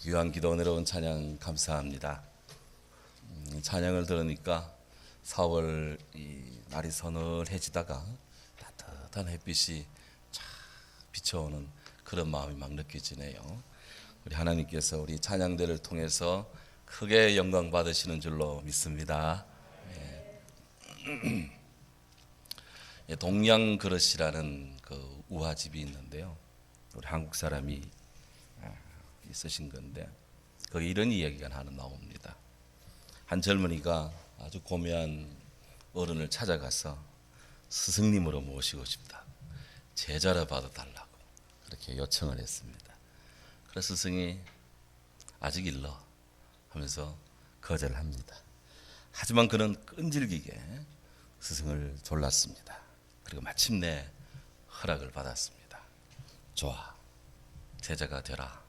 귀한 기도 은혜로운 찬양 감사합니다. 찬양을 들으니까 4월 이 날이 서늘해지다가 따뜻한 햇빛이 쫙 비춰오는 그런 마음이 막 느껴지네요. 우리 하나님께서 우리 찬양대를 통해서 크게 영광 받으시는 줄로 믿습니다. 동양 그릇이라는 그 우화집이 있는데요. 우리 한국 사람이 쓰신 건데 거기 이런 이야기가 하나 나옵니다. 한 젊은이가 아주 고매한 어른을 찾아가서 스승님으로 모시고 싶다, 제자로 받아달라고 그렇게 요청을 했습니다. 그래서 스승이 아직 일러 하면서 거절합니다. 하지만 그는 끈질기게 스승을 졸랐습니다. 그리고 마침내 허락을 받았습니다. 좋아, 제자가 되라.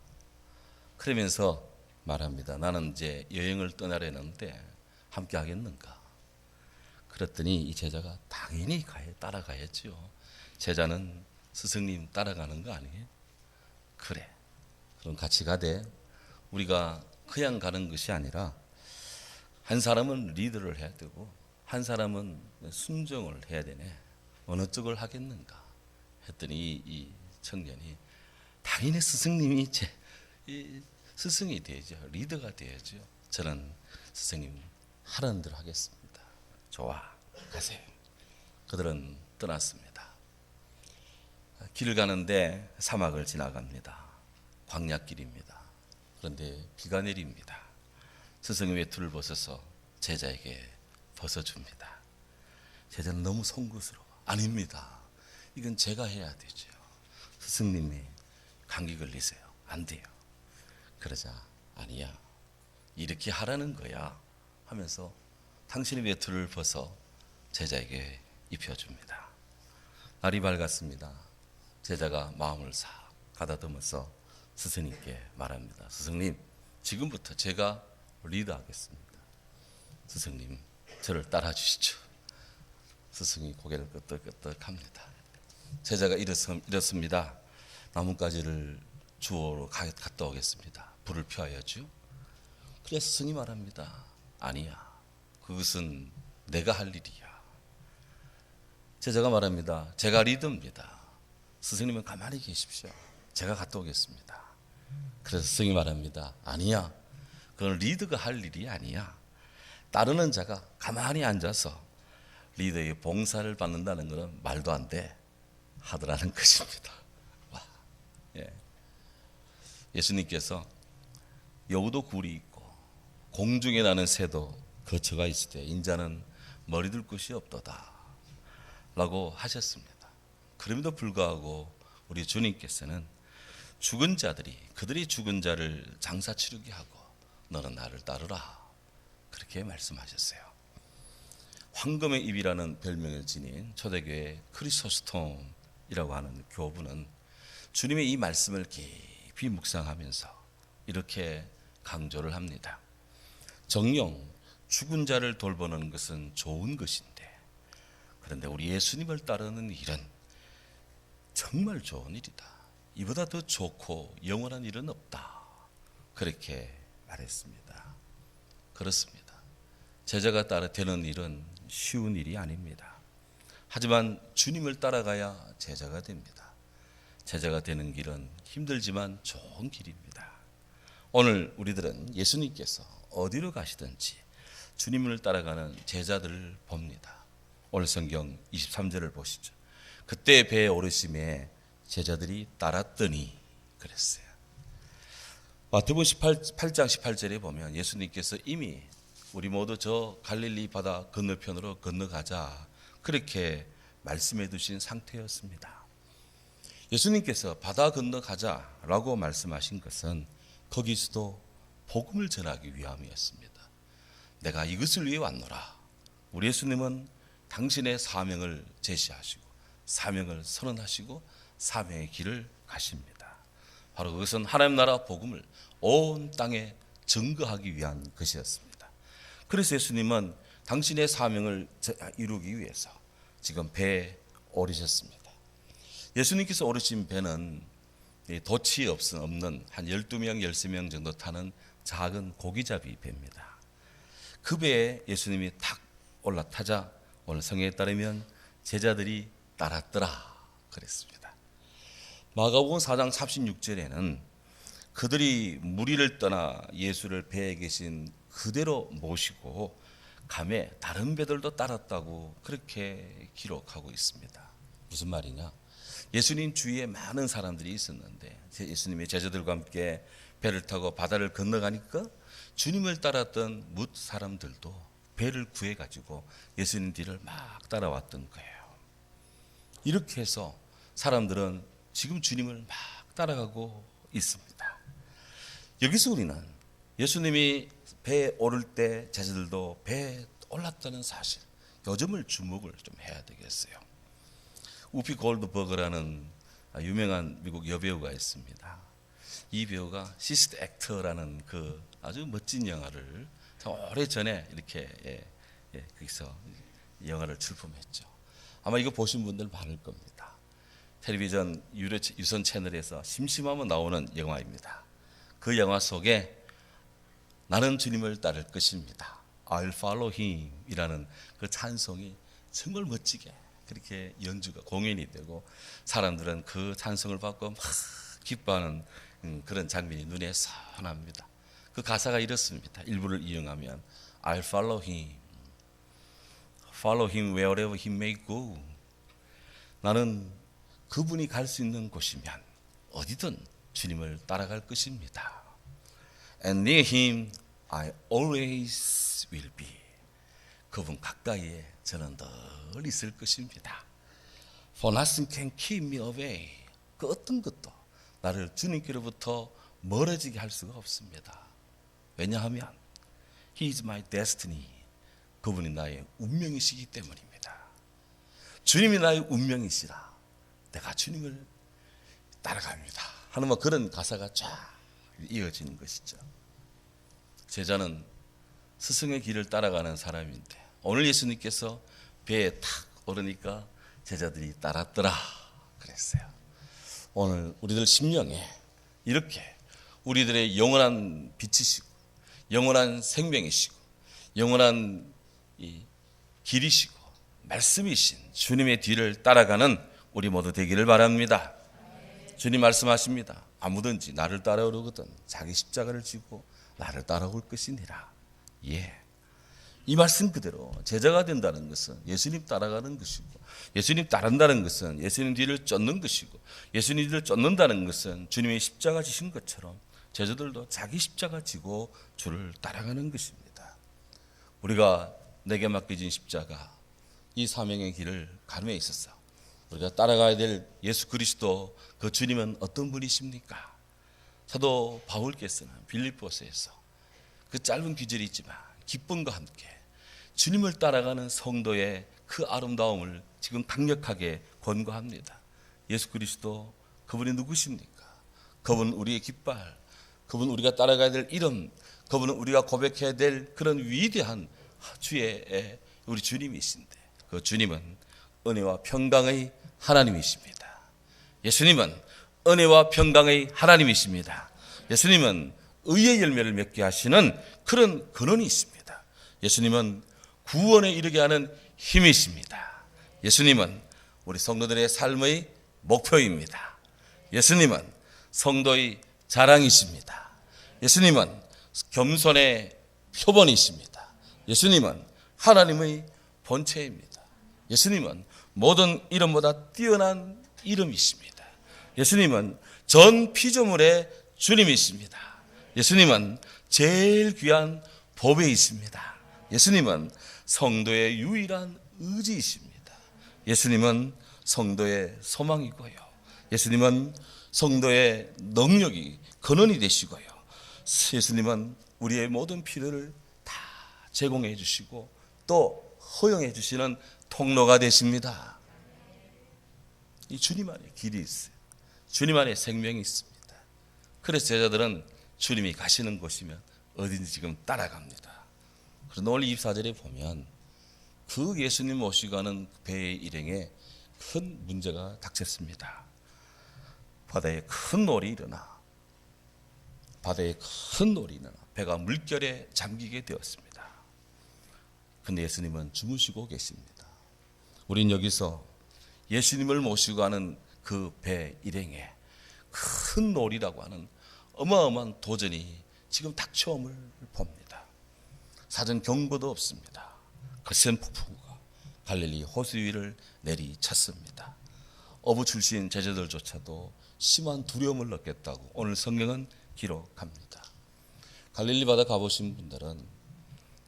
그러면서 말합니다. 나는 이제 여행을 떠나려는데 함께 하겠는가? 그랬더니 이 제자가 당연히 따라가야지요. 제자는 스승님 따라가는 거 아니에요? 그래, 그럼 같이 가되 우리가 그냥 가는 것이 아니라 한 사람은 리더를 해야 되고 한 사람은 순종을 해야 되네. 어느 쪽을 하겠는가? 했더니 이 청년이 당연히 스승님이 스승이 되죠. 리더가 되죠. 저는 스승님 하라는 대로 하겠습니다. 좋아, 가세요. 그들은 떠났습니다. 길을 가는데 사막을 지나갑니다. 광야길입니다. 그런데 비가 내립니다. 스승이 외투를 벗어서 제자에게 벗어줍니다. 제자는 너무 송구스러워. 아닙니다. 이건 제가 해야 되죠. 스승님이 감기 걸리세요. 안 돼요. 그러자 아니야, 이렇게 하라는 거야 하면서 당신의 외투를 벗어 제자에게 입혀줍니다. 날이 밝았습니다. 제자가 마음을 싹 가다듬어서 스승님께 말합니다. 스승님, 지금부터 제가 리드하겠습니다. 스승님, 저를 따라 주시죠. 스승이 고개를 끄덕끄덕합니다. 제자가 이렇습니다. 나뭇가지를 주워로 갔다 오겠습니다. 불을 피워야죠. 그래서 스승이 말합니다. 아니야, 그것은 내가 할 일이야. 제자가 말합니다. 제가 리더입니다. 스승님은 가만히 계십시오. 제가 갔다 오겠습니다. 그래서 스승이 말합니다. 아니야, 그건 리더가 할 일이 아니야. 따르는 자가 가만히 앉아서 리더의 봉사를 받는다는 것은 말도 안 돼 하더라는 것입니다. 와, 예. 예수님께서 여우도 굴이 있고 공중에 나는 새도 거처가 있을 때 인자는 머리 둘 곳이 없도다 라고 하셨습니다. 그럼에도 불구하고 우리 주님께서는 죽은 자들이 그들이 죽은 자를 장사 치르게 하고 너는 나를 따르라 그렇게 말씀하셨어요. 황금의 입이라는 별명을 지닌 초대교회 크리소스톰이라고 하는 교부는 주님의 이 말씀을 깊이 묵상하면서 이렇게 강조를 합니다. 정녕 죽은 자를 돌보는 것은 좋은 것인데, 그런데 우리 예수님을 따르는 일은 정말 좋은 일이다. 이보다 더 좋고 영원한 일은 없다. 그렇게 말했습니다. 그렇습니다. 제자가 따라 되는 일은 쉬운 일이 아닙니다. 하지만 주님을 따라가야 제자가 됩니다. 제자가 되는 길은 힘들지만 좋은 길입니다. 오늘 우리들은 예수님께서 어디로 가시든지 주님을 따라가는 제자들을 봅니다. 오늘 성경 23절을 보시죠. 그때 배에 오르심에 제자들이 따랐더니 그랬어요. 마태복음 8장 18절에 보면 예수님께서 이미 우리 모두 저 갈릴리 바다 건너편으로 건너가자 그렇게 말씀해 두신 상태였습니다. 예수님께서 바다 건너가자라고 말씀하신 것은 거기서도 복음을 전하기 위함이었습니다. 내가 이것을 위해 왔노라. 우리 예수님은 당신의 사명을 제시하시고 사명을 선언하시고 사명의 길을 가십니다. 바로 그것은 하나님 나라 복음을 온 땅에 증거하기 위한 것이었습니다. 그래서 예수님은 당신의 사명을 이루기 위해서 지금 배에 오르셨습니다. 예수님께서 오르신 배는 돛이 없는 한 12명, 13명 정도 타는 작은 고기잡이 배입니다. 그 배에 예수님이 탁 올라타자 오늘 성경에 따르면 제자들이 따랐더라 그랬습니다. 마가복음 4장 36절에는 그들이 무리를 떠나 예수를 배에 계신 그대로 모시고 감에 다른 배들도 따랐다고 그렇게 기록하고 있습니다. 무슨 말이냐? 예수님 주위에 많은 사람들이 있었는데 예수님의 제자들과 함께 배를 타고 바다를 건너가니까 주님을 따랐던 뭇 사람들도 배를 구해가지고 예수님 뒤를 막 따라왔던 거예요. 이렇게 해서 사람들은 지금 주님을 막 따라가고 있습니다. 여기서 우리는 예수님이 배에 오를 때 제자들도 배에 올랐다는 사실, 요 점을 주목을 좀 해야 되겠어요. 우피 골드버그라는 유명한 미국 여배우가 있습니다. 이 배우가 시스터 액터라는 그 아주 멋진 영화를 오래전에 이렇게 거기서 영화를 출품했죠. 아마 이거 보신 분들 많을 겁니다. 텔레비전 유선 채널에서 심심하면 나오는 영화입니다. 그 영화 속에 나는 주님을 따를 것입니다. I'll follow him 이라는 그 찬송이 정말 멋지게 그렇게 연주가 공연이 되고 사람들은 그 찬송을 받고 막 기뻐하는 그런 장면이 눈에 선합니다. 그 가사가 이렇습니다. 일부를 이용하면 I'll follow him wherever he may go. 나는 그분이 갈 수 있는 곳이면 어디든 주님을 따라갈 것입니다. And near him I always will be. 그분 가까이에 저는 늘 있을 것입니다. For nothing can keep me away. 그 어떤 것도 나를 주님께로부터 멀어지게 할 수가 없습니다. 왜냐하면 He is my destiny. 그분이 나의 운명이시기 때문입니다. 주님이 나의 운명이시라 내가 주님을 따라갑니다 하는 뭐 그런 가사가 쫙 이어지는 것이죠. 제자는 스승의 길을 따라가는 사람인데 오늘 예수님께서 배에 탁 오르니까 제자들이 따랐더라 그랬어요. 오늘 우리들 심령에 이렇게 우리들의 영원한 빛이시고 영원한 생명이시고 영원한 이 길이시고 말씀이신 주님의 뒤를 따라가는 우리 모두 되기를 바랍니다. 주님 말씀하십니다. 아무든지 나를 따라오려거든 자기 십자가를 지고 나를 따라올 것이니라. 이 말씀 그대로 제자가 된다는 것은 예수님 따라가는 것이고 예수님 따른다는 것은 예수님 뒤를 쫓는 것이고 예수님 뒤를 쫓는다는 것은 주님의 십자가 지신 것처럼 제자들도 자기 십자가 지고 주를 따라가는 것입니다. 우리가 내게 맡겨진 십자가 이 사명의 길을 가늠에 있어서 우리가 따라가야 될 예수 그리스도 그 주님은 어떤 분이십니까? 사도 바울께서는 빌립보서에서 그 짧은 귀절이 있지만 기쁨과 함께 주님을 따라가는 성도의 그 아름다움을 지금 강력하게 권고합니다. 예수 그리스도 그분이 누구십니까? 그분 우리의 깃발, 그분 우리가 따라가야 될 이름, 그분은 우리가 고백해야 될 그런 위대한 주의 우리 주님이신데 그 주님은 은혜와 평강의 하나님이십니다. 예수님은 은혜와 평강의 하나님이십니다. 예수님은 의의 열매를 맺게 하시는 그런 근원이 있습니다. 예수님은 구원에 이르게 하는 힘이십니다. 예수님은 우리 성도들의 삶의 목표입니다. 예수님은 성도의 자랑이십니다. 예수님은 겸손의 표본이십니다. 예수님은 하나님의 본체입니다. 예수님은 모든 이름보다 뛰어난 이름이십니다. 예수님은 전 피조물의 주님이십니다. 예수님은 제일 귀한 보배이십니다. 예수님은 성도의 유일한 의지이십니다. 예수님은 성도의 소망이고요. 예수님은 성도의 능력이 근원이 되시고요. 예수님은 우리의 모든 필요를 다 제공해 주시고 또 허용해 주시는 통로가 되십니다. 이 주님 안에 길이 있어요. 주님 안에 생명이 있습니다. 그래서 제자들은 주님이 가시는 곳이면 어딘지 지금 따라갑니다. 그런데 오늘 24절에 보면 그 예수님 모시고 가는 배의 일행에 큰 문제가 닥쳤습니다. 바다에 큰 놀이 일어나 배가 물결에 잠기게 되었습니다. 근데 예수님은 주무시고 계십니다. 우린 여기서 예수님을 모시고 가는 그 배 일행에 큰 놀이라고 하는 어마어마한 도전이 지금 닥쳐옴을 봅니다. 사전 경보도 없습니다. 거센 폭풍우가 갈릴리 호수 위를 내리쳤습니다. 어부 출신 제자들조차도 심한 두려움을 느꼈다고 오늘 성경은 기록합니다. 갈릴리 바다 가보신 분들은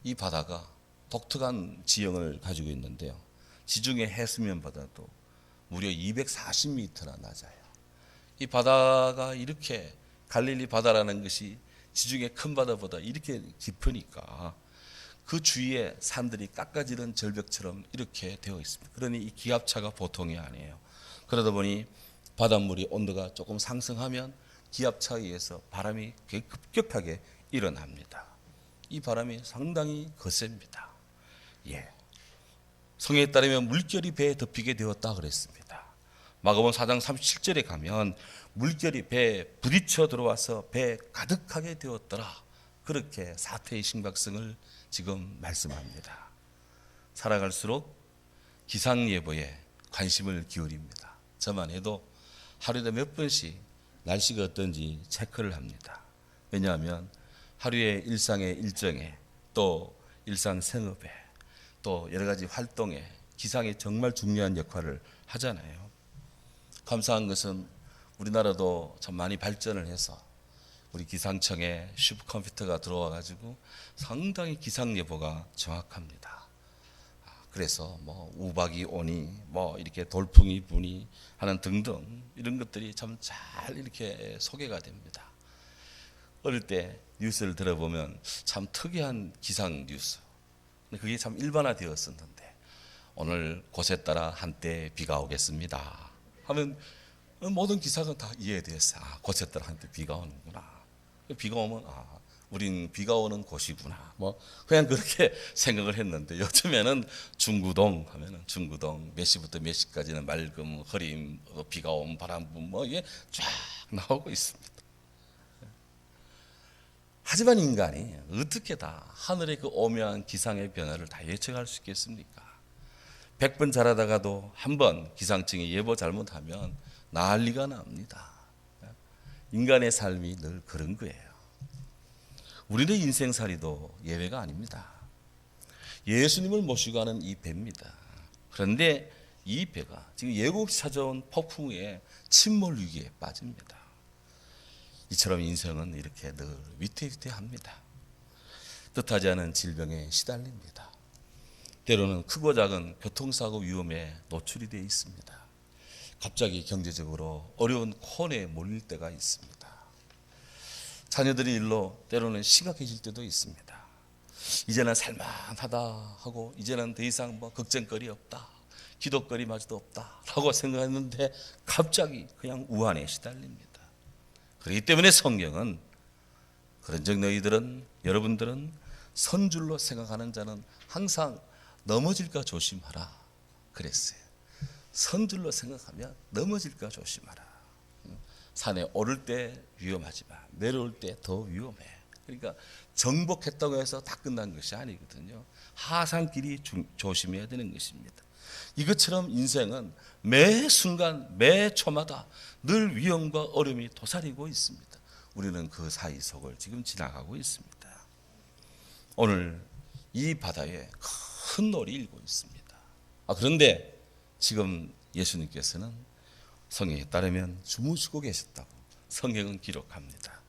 이 바다가 독특한 지형을 가지고 있는데요. 지중해 해수면보다도 무려 240m나 낮아요. 이 바다가 이렇게 갈릴리 바다라는 것이 지중해 큰 바다보다 이렇게 깊으니까 그 주위에 산들이 깎아지는 절벽처럼 이렇게 되어 있습니다. 그러니 이 기압차가 보통이 아니에요. 그러다 보니 바닷물이 온도가 조금 상승하면 기압차에 의해서 바람이 급격하게 일어납니다. 이 바람이 상당히 거셉니다. 성경에 따르면 물결이 배에 덮이게 되었다 그랬습니다. 마가복음 4장 37절에 가면 물결이 배에 부딪혀 들어와서 배에 가득하게 되었더라. 그렇게 사태의 심각성을 지금 말씀합니다. 살아갈수록 기상예보에 관심을 기울입니다. 저만 해도 하루에 몇 번씩 날씨가 어떤지 체크를 합니다. 왜냐하면 하루의 일상의 일정에 또 일상 생업에 또 여러 가지 활동에 기상이 정말 중요한 역할을 하잖아요. 감사한 것은 우리나라도 참 많이 발전을 해서 우리 기상청에 슈퍼컴퓨터가 들어와 가지고 상당히 기상 예보가 정확합니다. 그래서 뭐 우박이 오니 뭐 이렇게 돌풍이 부니 하는 등등 이런 것들이 참 잘 이렇게 소개가 됩니다. 어릴 때 뉴스를 들어보면 참 특이한 기상 뉴스, 그게 참 일반화되었었는데 오늘 곳에 따라 한때 비가 오겠습니다 하면 모든 기사가 다 이해됐어요. 곳에 따라 한때 비가 오는구나. 비가 오면 우린 비가 오는 곳이구나. 뭐 그냥 그렇게 생각을 했는데 요즘에는 중구동 하면은 중구동 몇 시부터 몇 시까지는 맑음, 흐림, 비가 오면 바람 분 뭐 이게 쫙 나오고 있습니다. 하지만 인간이 어떻게 다 하늘의 그 오묘한 기상의 변화를 다 예측할 수 있겠습니까? 100번 잘하다가도 한 번 기상청이 예보 잘못하면 난리가 납니다. 인간의 삶이 늘 그런 거예요. 우리의 인생살이도 예외가 아닙니다. 예수님을 모시고 가는 이 배입니다. 그런데 이 배가 지금 예고 없이 찾아온 폭풍우에 침몰 위기에 빠집니다. 이처럼 인생은 이렇게 늘 위태위태합니다. 뜻하지 않은 질병에 시달립니다. 때로는 크고 작은 교통사고 위험에 노출이 되어 있습니다. 갑자기 경제적으로 어려운 콘에 몰릴 때가 있습니다. 자녀들이 일로 때로는 심각해질 때도 있습니다. 이제는 살만하다 하고 이제는 더 이상 뭐 걱정거리 없다, 기도거리마저도 없다 라고 생각했는데 갑자기 그냥 우환에 시달립니다. 그렇기 때문에 성경은 그런즉 너희들은, 여러분들은 선줄로 생각하는 자는 항상 넘어질까 조심하라 그랬어요. 선줄로 생각하면 넘어질까 조심하라. 산에 오를 때 위험하지만 내려올 때 더 위험해. 그러니까 정복했다고 해서 다 끝난 것이 아니거든요. 하산길이 조심해야 되는 것입니다. 이것처럼 인생은 매 순간 매 초마다 늘 위험과 어려움이 도사리고 있습니다. 우리는 그 사이 속을 지금 지나가고 있습니다. 오늘 이 바다에 큰 놀이 일고 있습니다. 그런데 지금 예수님께서는 성경에 따르면 주무시고 계셨다고 성경은 기록합니다.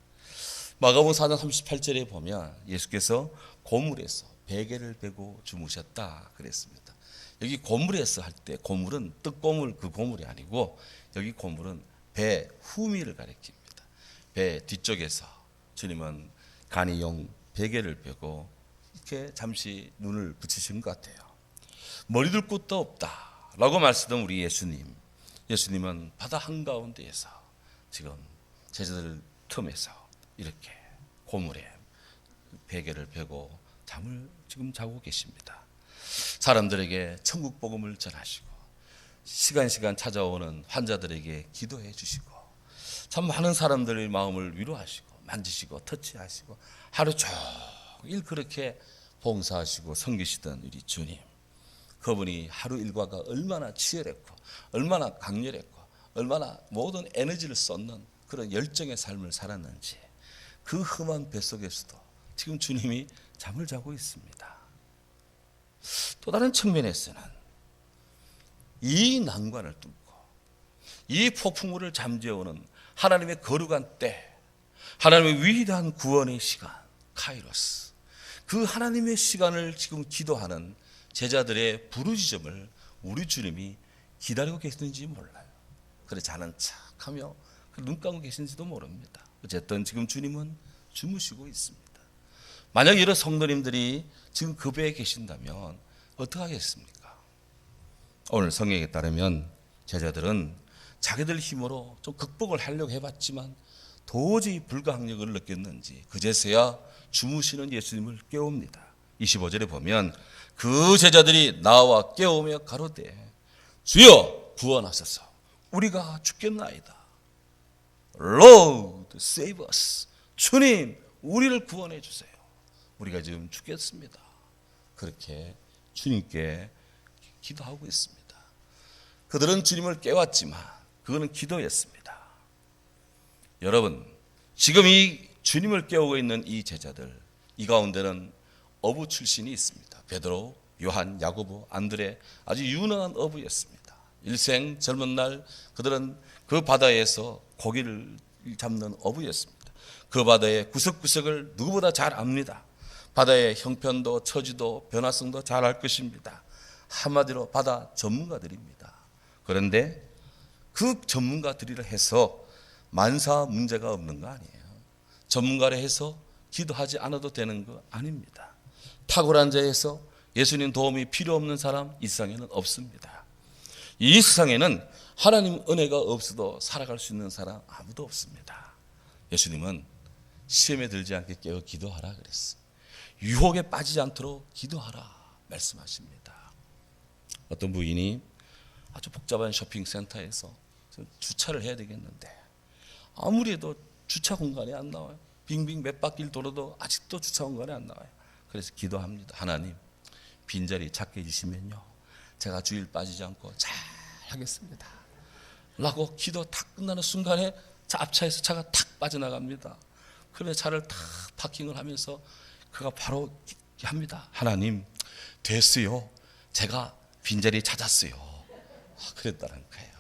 마가복음 4장 38절에 보면 예수께서 고물에서 베개를 베고 주무셨다 그랬습니다. 여기 고물에서 할 때 고물은 뜻고물 그 고물이 아니고 여기 고물은 배 후미를 가리킵니다. 배 뒤쪽에서 주님은 간이용 베개를 베고 이렇게 잠시 눈을 붙이신 것 같아요. 머리 둘 곳도 없다 라고 말씀하던 우리 예수님은 바다 한가운데에서 지금 제자들 틈에서 이렇게 고물에 베개를 베고 잠을 지금 자고 계십니다. 사람들에게 천국 복음을 전하시고 시간 찾아오는 환자들에게 기도해 주시고 참 많은 사람들의 마음을 위로하시고 만지시고 터치하시고 하루 종일 그렇게 봉사하시고 섬기시던 우리 주님, 그분이 하루 일과가 얼마나 치열했고 얼마나 강렬했고 얼마나 모든 에너지를 쏟는 그런 열정의 삶을 살았는지, 그 험한 뱃속에서도 지금 주님이 잠을 자고 있습니다. 또 다른 측면에서는 이 난관을 뚫고 이 폭풍우를 잠재우는 하나님의 거룩한 때, 하나님의 위대한 구원의 시간 카이로스, 그 하나님의 시간을 지금 기도하는 제자들의 부르짖음을 우리 주님이 기다리고 계시는지 몰라요. 그래 자는 척하며 눈 감고 계신지도 모릅니다. 어쨌든 지금 주님은 주무시고 있습니다. 만약 여러 성도님들이 지금 그 배에 계신다면 어떻게 하겠습니까? 오늘 성경에 따르면 제자들은 자기들 힘으로 좀 극복을 하려고 해봤지만 도저히 불가항력을 느꼈는지 그제서야 주무시는 예수님을 깨웁니다. 25절에 보면 그 제자들이 나와 깨우며 가로되 주여 구원하소서, 우리가 죽겠나이다. Lord save us. 주님 우리를 구원해 주세요. 우리가 지금 죽겠습니다. 그렇게 주님께 기도하고 있습니다. 그들은 주님을 깨웠지만 그거는 기도였습니다. 여러분, 지금 이 주님을 깨우고 있는 이 제자들, 이 가운데는 어부 출신이 있습니다. 베드로, 요한, 야고보, 안드레, 아주 유능한 어부였습니다. 일생 젊은 날 그들은 그 바다에서 고기를 잡는 어부였습니다. 그 바다의 구석구석을 누구보다 잘 압니다. 바다의 형편도 처지도 변화성도 잘 알 것입니다. 한마디로 바다 전문가들입니다. 그런데 그 전문가들이라 해서 만사 문제가 없는 거 아니에요. 전문가라 해서 기도하지 않아도 되는 거 아닙니다. 탁월한 자에서 예수님 도움이 필요 없는 사람 이 세상에는 없습니다. 이 세상에는 하나님 은혜가 없어도 살아갈 수 있는 사람 아무도 없습니다. 예수님은 시험에 들지 않게 깨어 기도하라 그랬어요. 유혹에 빠지지 않도록 기도하라 말씀하십니다. 어떤 부인이 아주 복잡한 쇼핑센터에서 주차를 해야 되겠는데 아무리 해도 주차 공간이 안 나와요. 빙빙 몇 바퀴를 돌아도 아직도 주차 공간이 안 나와요. 그래서 기도합니다. 하나님, 빈자리 찾게 해주시면요 제가 주일 빠지지 않고 잘 하겠습니다 라고 기도 탁 끝나는 순간에 앞차에서 차가 탁 빠져나갑니다. 그래 차를 탁 파킹을 하면서 그가 바로 합니다. 하나님, 됐어요. 제가 빈자리 찾았어요. 그랬다는 거예요.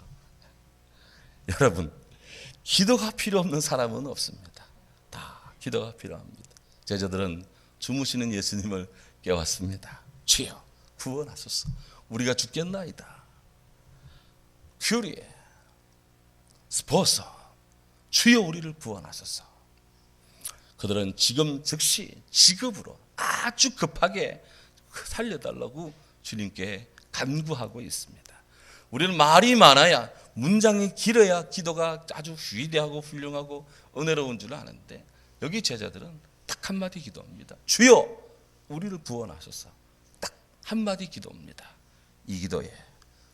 여러분, 기도가 필요 없는 사람은 없습니다. 다 기도가 필요합니다. 제자들은 주무시는 예수님을 깨웠습니다. 주여 구원하소서, 우리가 죽겠나이다. 큐리에 스포서, 주여 우리를 구원하소서. 그들은 지금 즉시 지급으로 아주 급하게 살려달라고 주님께 간구하고 있습니다. 우리는 말이 많아야, 문장이 길어야 기도가 아주 위대하고 훌륭하고 은혜로운 줄 아는데 여기 제자들은 딱 한마디 기도합니다. 주여 우리를 구원하소서. 딱 한마디 기도입니다. 이 기도에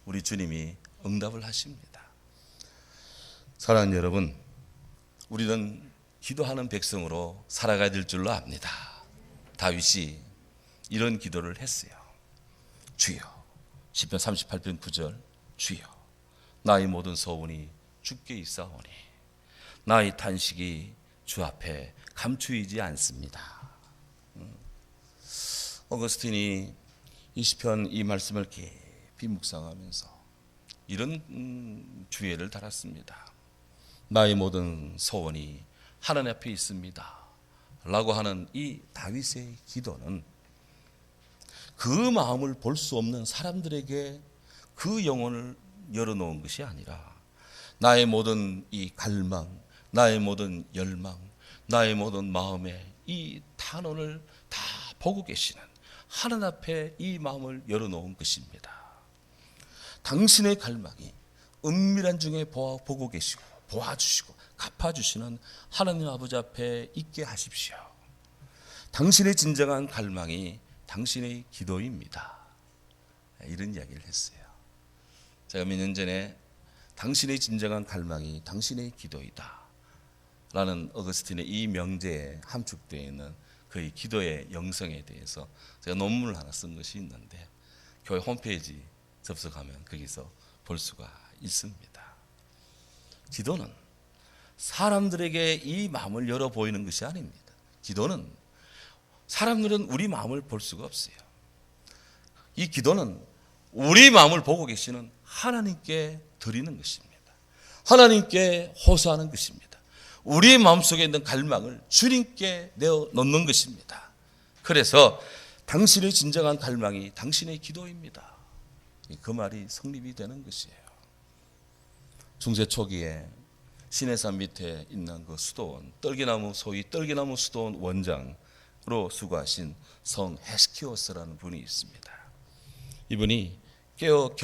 우리 주님이 응답을 하십니다. 사랑하는 여러분, 우리는 기도하는 백성으로 살아가야 될 줄로 압니다. 다윗이 이런 기도를 했어요. 주여, 시편 38편 9절, 주여 나의 모든 소원이 주께 있사오니 나의 탄식이 주 앞에 감추이지 않습니다. 어거스틴이 이 시편 이 말씀을 깊이 묵상하면서 이런 주예를 달았습니다. 나의 모든 소원이 하나님 앞에 있습니다 라고 하는 이 다윗의 기도는 그 마음을 볼 수 없는 사람들에게 그 영혼을 열어놓은 것이 아니라 나의 모든 이 갈망, 나의 모든 열망, 나의 모든 마음의 이 탄원을 다 보고 계시는 하나님 앞에 이 마음을 열어놓은 것입니다. 당신의 갈망이 은밀한 중에 보고 계시고 보아주시고 갚아주시는 하나님 아버지 앞에 있게 하십시오. 당신의 진정한 갈망이 당신의 기도입니다. 이런 이야기를 했어요. 제가 몇 년 전에 당신의 진정한 갈망이 당신의 기도이다 라는 어거스틴의 이 명제에 함축되어 있는 그의 기도의 영성에 대해서 제가 논문을 하나 쓴 것이 있는데 교회 홈페이지 접속하면 거기서 볼 수가 있습니다. 기도는 사람들에게 이 마음을 열어 보이는 것이 아닙니다. 기도는 사람들은 우리 마음을 볼 수가 없어요. 이 기도는 우리 마음을 보고 계시는 하나님께 드리는 것입니다. 하나님께 호소하는 것입니다. 우리의 마음속에 있는 갈망을 주님께 내어 놓는 것입니다. 그래서 당신의 진정한 갈망이 당신의 기도입니다. 그 말이 성립이 되는 것이에요. 중세 초기에 시내산 밑에 있는 그 수도원, 소위 떨기나무 수도원 원장으로 수고하신 성 헤스키오스라는 분이 있습니다. 이분이 깨어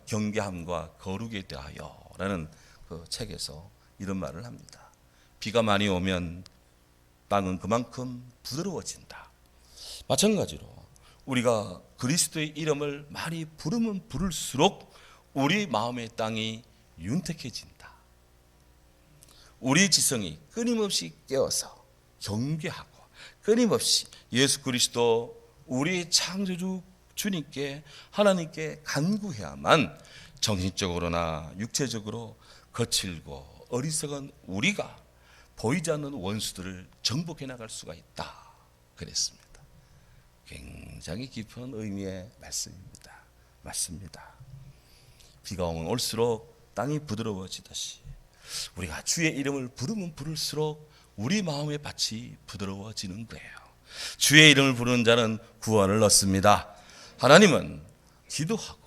경계함과 거룩에 대하여라는 그 책에서 이런 말을 합니다. 비가 많이 오면 땅은 그만큼 부드러워진다. 마찬가지로 우리가 그리스도의 이름을 많이 부르면 부를수록 우리 마음의 땅이 윤택해진다. 우리 지성이 끊임없이 깨어서 경계하고 끊임없이 예수 그리스도 우리 창조주 주님께 하나님께 간구해야만 정신적으로나 육체적으로 거칠고 어리석은 우리가 보이지 않는 원수들을 정복해 나갈 수가 있다. 그랬습니다. 굉장히 깊은 의미의 말씀입니다. 맞습니다. 비가 오면 올수록 땅이 부드러워지듯이 우리가 주의 이름을 부르면 부를수록 우리 마음의 밭이 부드러워지는 거예요. 주의 이름을 부르는 자는 구원을 얻습니다. 하나님은 기도하고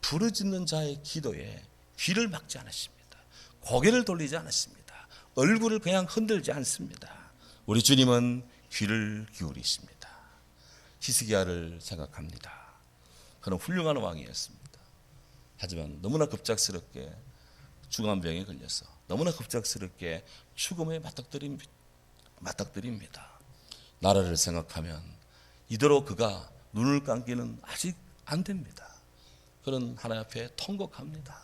부르짖는 자의 기도에 귀를 막지 않으십니다. 고개를 돌리지 않으십니다. 얼굴을 그냥 흔들지 않습니다. 우리 주님은 귀를 기울이십니다. 히스기야를 생각합니다. 그는 훌륭한 왕이었습니다. 하지만 너무나 급작스럽게 중환병에 걸려서 너무나 급작스럽게 죽음에 맞닥뜨립니다. 나라를 생각하면 이대로 그가 눈을 감기는 아직 안 됩니다. 그는 하나님 앞에 통곡합니다.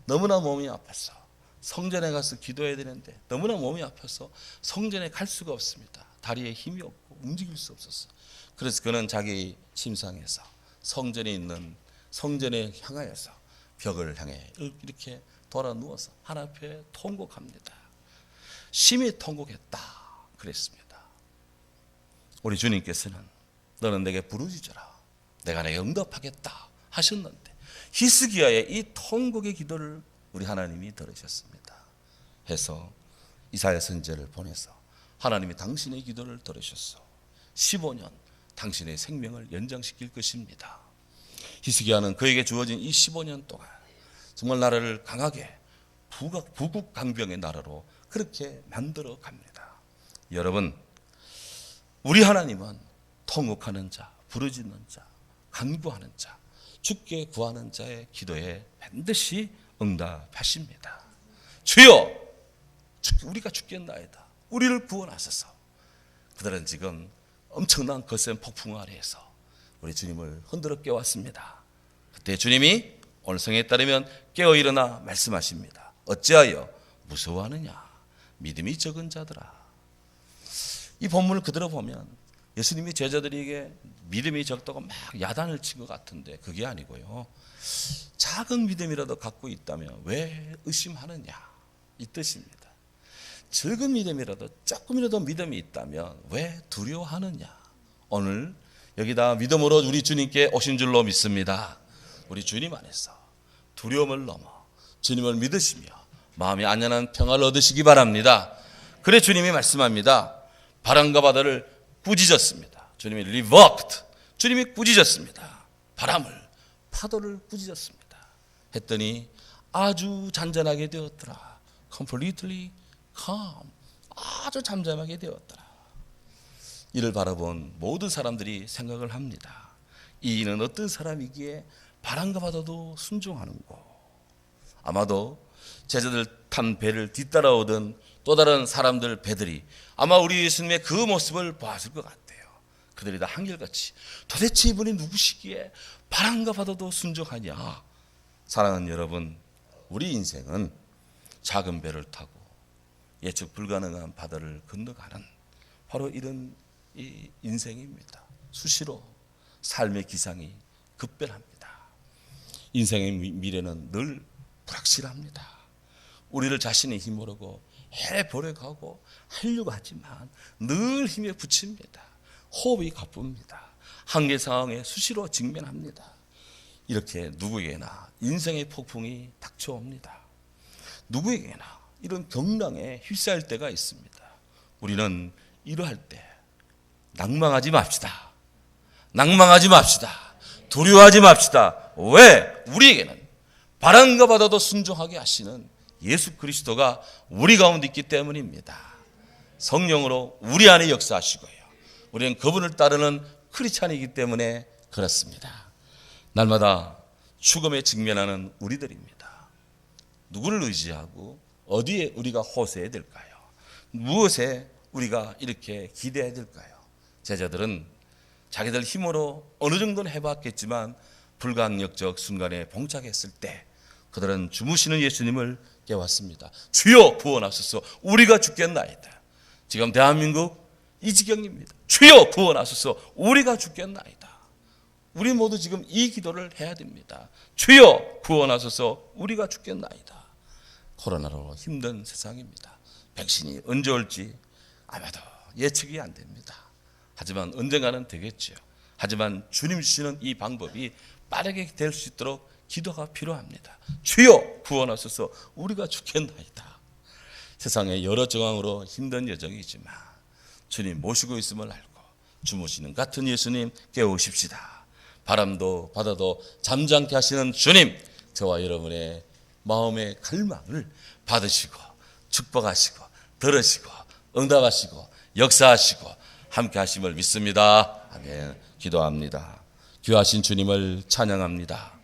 너무나 몸이 아파서 성전에 가서 기도해야 되는데 너무나 몸이 아파서 성전에 갈 수가 없습니다. 다리에 힘이 없고 움직일 수 없었어요. 그래서 그는 자기 침상에서 성전에 향하여서 벽을 향해 이렇게 돌아 누워서 하나님 앞에 통곡합니다. 심히 통곡했다 그랬습니다. 우리 주님께서는 너는 내게 부르짖어라 내가 내게 응답하겠다 하셨는데 히스기야의 이 통곡의 기도를 우리 하나님이 들으셨습니다. 해서 이사야 선지자를 보내서 하나님이 당신의 기도를 들으셨어. 15년 당신의 생명을 연장시킬 것입니다. 히스기야는 그에게 주어진 이 15년 동안 정말 나라를 강하게 부국 강병의 나라로 그렇게 만들어 갑니다. 여러분, 우리 하나님은 통곡하는 자, 부르짖는 자, 간구하는 자, 주께 구하는 자의 기도에 반드시 응답하십니다. 주여, 우리가 죽겠나이다. 우리를 구원하소서. 그들은 지금 엄청난 거센 폭풍 아래에서 우리 주님을 흔들어 깨웠습니다. 그때 주님이 오늘 성에 따르면 깨어 일어나 말씀하십니다. 어찌하여 무서워하느냐? 믿음이 적은 자들아. 이 본문을 그대로 보면 예수님이 제자들에게 믿음이 적다고 막 야단을 친 것 같은데 그게 아니고요. 작은 믿음이라도 갖고 있다면 왜 의심하느냐? 이 뜻입니다. 적은 믿음이라도 조금이라도 믿음이 있다면 왜 두려워하느냐? 오늘 여기다 믿음으로 우리 주님께 오신 줄로 믿습니다. 우리 주님 안에서 두려움을 넘어 주님을 믿으시며 마음이 안전한 평화를 얻으시기 바랍니다. 그래 주님이 말씀합니다. 바람과 바다를 꾸짖었습니다. 주님이 revoked. 주님이 꾸짖었습니다. 바람을, 파도를 꾸짖었습니다. 했더니 아주 잔잔하게 되었더라. completely calm. 아주 잠잠하게 되었더라. 이를 바라본 모든 사람들이 생각을 합니다. 이는 어떤 사람이기에 바람과 바다도 순종하는고. 아마도 제자들 탄 배를 뒤따라오던 또 다른 사람들 배들이 아마 우리 예수님의 그 모습을 보았을 것 같아요. 그들이 다 한결같이 도대체 이분이 누구시기에 바람과 바다도 순종하냐. 사랑하는 여러분, 우리 인생은 작은 배를 타고 예측 불가능한 바다를 건너가는 바로 이런 이 인생입니다. 수시로 삶의 기상이 급변합니다. 인생의 미래는 늘 불확실합니다. 우리를 자신의 힘으로 해보려고 하고 하려고 하지만 늘 힘에 부칩니다. 호흡이 가쁩니다. 한계 상황에 수시로 직면합니다. 이렇게 누구에게나 인생의 폭풍이 닥쳐옵니다. 누구에게나 이런 경랑에 휩싸일 때가 있습니다. 우리는 이러할 때 낭망하지 맙시다. 낭망하지 맙시다. 두려워하지 맙시다. 왜? 우리에게는 바람과 바다도 순종하게 하시는 예수 그리스도가 우리 가운데 있기 때문입니다. 성령으로 우리 안에 역사하시고요. 우리는 그분을 따르는 크리스찬이기 때문에 그렇습니다. 날마다 죽음에 직면하는 우리들입니다. 누구를 의지하고 어디에 우리가 호소해야 될까요? 무엇에 우리가 이렇게 기대해야 될까요? 제자들은 자기들 힘으로 어느 정도는 해봤겠지만 불가항력적 순간에 봉착했을 때 그들은 주무시는 예수님을 깨웠습니다. 주여 구원하소서, 우리가 죽겠나이다. 지금 대한민국 이 지경입니다. 주여 구원하소서, 우리가 죽겠나이다. 우리 모두 지금 이 기도를 해야 됩니다. 주여 구원하소서, 우리가 죽겠나이다. 코로나로 힘든 세상입니다. 백신이 언제 올지 아마도 예측이 안 됩니다. 하지만 언젠가는 되겠죠. 하지만 주님 주시는 이 방법이 빠르게 될 수 있도록 기도가 필요합니다. 주여 구원하소서, 우리가 죽겠나이다. 세상에 여러 정황으로 힘든 여정이지만 주님 모시고 있음을 알고 주무시는 같은 예수님 깨우십시다. 바람도 바다도 잠잠케 하시는 주님, 저와 여러분의 마음의 갈망을 받으시고 축복하시고 들으시고 응답하시고 역사하시고 함께 하심을 믿습니다. 아멘. 기도합니다. 귀하신 주님을 찬양합니다.